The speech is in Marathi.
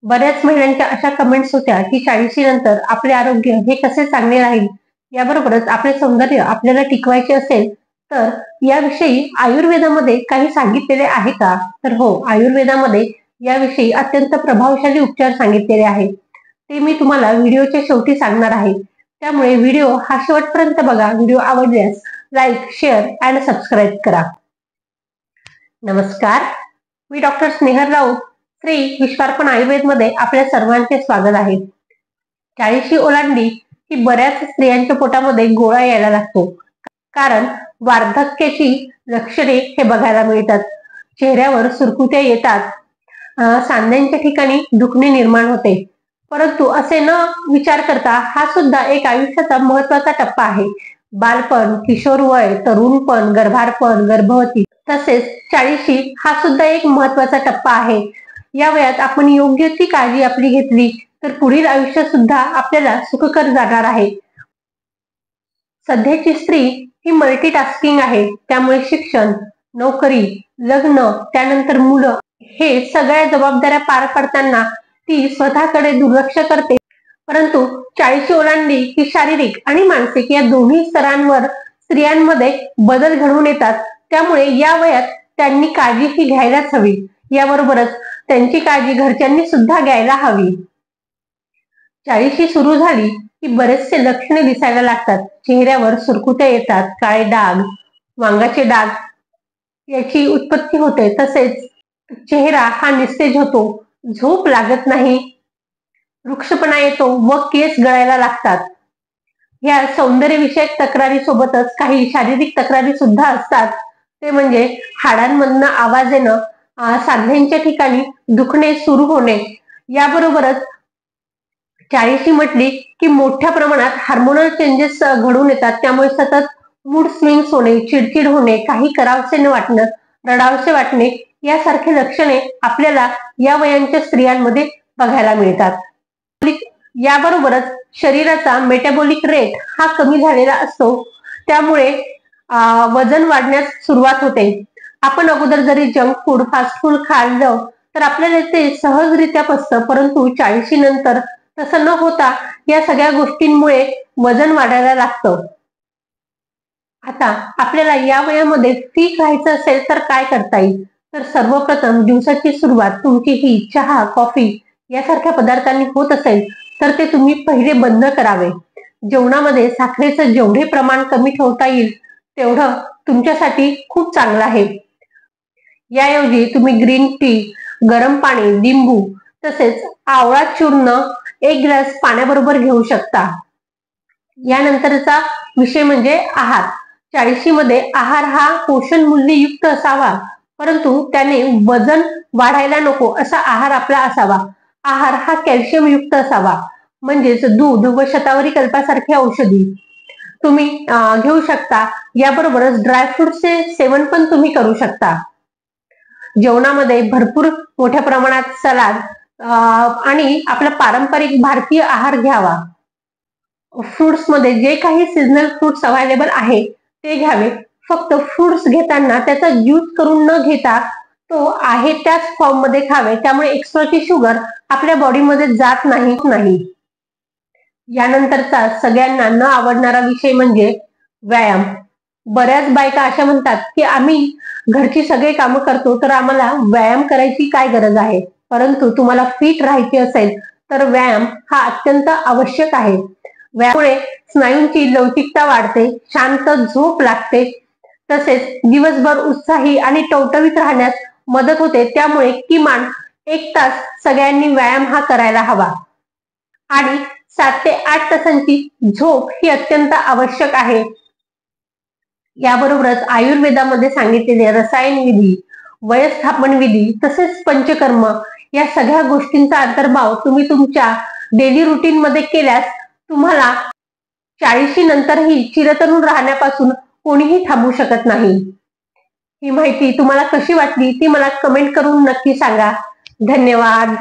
बऱ्याच महिलांच्या अशा कमेंट्स होत्या की 40 नंतर आपले आरोग्य हे कसे चांगले राहील, याबरोबरच आपले सौंदर्य आपल्याला टिकवायचे असेल तर याविषयी आयुर्वेदामध्ये काही सांगितलेले आहे का? तर हो, आयुर्वेदामध्ये याविषयी अत्यंत प्रभावशाली उपचार सांगितलेले आहेत. ते मी तुम्हाला व्हिडिओच्या शेवटी सांगणार आहे. त्यामुळे व्हिडिओ हा शेवटपर्यंत बघा. व्हिडिओ आवडल्यास लाईक, शेअर अँड सबस्क्राईब करा. नमस्कार, मी डॉक्टर स्नेहल राऊत, श्री विश्वार्पण आयुर्वेदमध्ये आपल्या सर्वांचे स्वागत आहे. 40 ओलांडली की बऱ्याच स्त्रियांच्या पोटामध्ये गोळा यायला लागतो, कारण वार्धक्याची लक्षणे हे बघायला मिळतात. चेहऱ्यावर सुरकुत्या येतात, सांध्यांच्या ठिकाणी दुखणे निर्माण होते. परंतु असे न विचार करता हा सुद्धा एक आयुष्याचा महत्वाचा टप्पा आहे. बालपण, किशोर वय, तरुणपण, गर्भारपण, गर्भवती तसेच 40 हा सुद्धा एक महत्वाचा टप्पा आहे. या वयात आपण योग्य ती काळजी आपली घेतली तर पुढील आयुष्य सुद्धा आपल्याला सुखकर जाणार आहे. सध्याची स्त्री ही मल्टीटास्किंग आहे, त्यामुळे शिक्षण, नोकरी, लग्न, त्यानंतर मुलं हे सगळ्या जबाबदाऱ्या पार पडताना ती स्वतःकडे दुर्लक्ष करते. परंतु 40 ओलांडली की शारीरिक आणि मानसिक या दोन्ही स्तरांवर स्त्रियांमध्ये बदल घडून येतात. त्यामुळे या वयात त्यांनी काळजी ही घ्यायलाच हवी. याबरोबरच त्यांची काळजी घरच्यांनी सुद्धा घ्यायला हवी. 40 सुरू झाली की बरेचसे लक्षणे दिसायला लागतात. चेहऱ्यावर सुरकुत्या येतात, काळे डाग, वांगाचे डाग याची उत्पत्ती होते. तसेच चेहरा हा निस्तेज होतो, झोप लागत नाही, वृक्षपणा येतो व केस गळायला लागतात. या सौंदर्य विषयक तक्रारी सोबतच काही शारीरिक तक्रारी सुद्धा असतात. ते म्हणजे हाडांमधनं आवाज येणं, सांध्यांच्या ठिकाणी दुखणे सुरू होणे. याबरोबरच 40 म्हटली की मोठ्या प्रमाणात हार्मोनल चेंजेस घडून येतात. त्यामुळे सतत मूड स्विंग्स होणे, चिडचिड होणे, काही करावसे न वाटणं, रडावसे वाटणे यासारखे लक्षणे आपल्याला या वयांच्या स्त्रियांमध्ये बघायला मिळतात. याबरोबरच शरीराचा मेटाबॉलिक रेट हा कमी झालेला असतो, त्यामुळे वजन वाढण्यास सुरुवात होते. आपण अगोदर जरी जंक फूड, फास्ट फूड खाल्लं तर आपल्याला ते सहजरित्या पचतं, परंतु 40 नंतर तसं न होता या सगळ्या गोष्टींमुळे वजन वाढायला लागतं. आता आपल्याला या वयामध्ये फिट राहायचं असेल तर काय करता येईल? तर सर्वप्रथम दिवसाची सुरुवात तुमची ही चहा, कॉफी यासारख्या पदार्थांनी होत असेल तर ते तुम्ही पहिले बंद करावे. जेवणामध्ये साखरेचं जेवढे प्रमाण कमी ठेवता येईल तेवढं तुमच्यासाठी खूप चांगलं आहे. याऐवजी तुम्ही ग्रीन टी, गरम पाणी, लिंबू तसेच आवळा चूर्ण 1 ग्लास पाण्याबरोबर घेऊ शकता. यानंतरचा विषय म्हणजे आहार. 40 मध्ये आहार हा पोषण मूल्ययुक्त असावा, परंतु त्याने वजन वाढायला नको असा आहार आपला असावा. आहार हा कॅल्शियम युक्त असावा, म्हणजेच दूध व शतावरी कल्पासारखी औषधी तुम्ही घेऊ शकता. याबरोबरच ड्रायफ्रुट्सचे सेवन पण तुम्ही करू शकता. जेवणामध्ये भरपूर मोठ्या प्रमाणात सलाड आणि आपला पारंपरिक भारतीय आहार घ्यावा. फ्रुट्स मध्ये जे काही सीजनल फ्रुट्स अवेलेबल आहे ते घ्यावे. फक्त फ्रुट्स घेताना त्याचा ज्यूस करून न घेता तो आहे त्याच फॉर्म मध्ये खावे, त्यामुळे एक्स्ट्राची शुगर आपल्या बॉडीमध्ये जात नाही. यानंतरचा सगळ्यांना न आवडणारा विषय म्हणजे व्यायाम. बऱ्याच बायका अशा म्हणतात की आम्ही घरची सगळे कामं करतो तर आम्हाला व्यायाम करायची काय गरज आहे? परंतु तुम्हाला फिट राहायचे असेल तर व्यायाम हा अत्यंत आवश्यक आहे. व्यायामामुळे स्नायूंची लवचिकता वाढते, शांत झोप लागते, तसेच दिवसभर उत्साही आणि टवटवीत राहण्यास मदत होते. त्यामुळे किमान 1 तास सगळ्यांनी व्यायाम हा करायला हवा. आणि 7 ते 8 तासांची झोप ही अत्यंत आवश्यक आहे. याबरोबरच आयुर्वेदामध्ये सांगितलेले रसायन विधी, वयस्थापन विधी तसेच पंचकर्म या सगळ्या गोष्टींचा अंतर्भाव तुम्ही तुमच्या डेली रुटीन मध्ये केल्यास तुम्हाला 40 नंतरही चिरतरुण राहण्यापासून कोणीही थांबवू शकत नाही. ही माहिती तुम्हाला कशी वाटली ती मला कमेंट करून नक्की सांगा. धन्यवाद.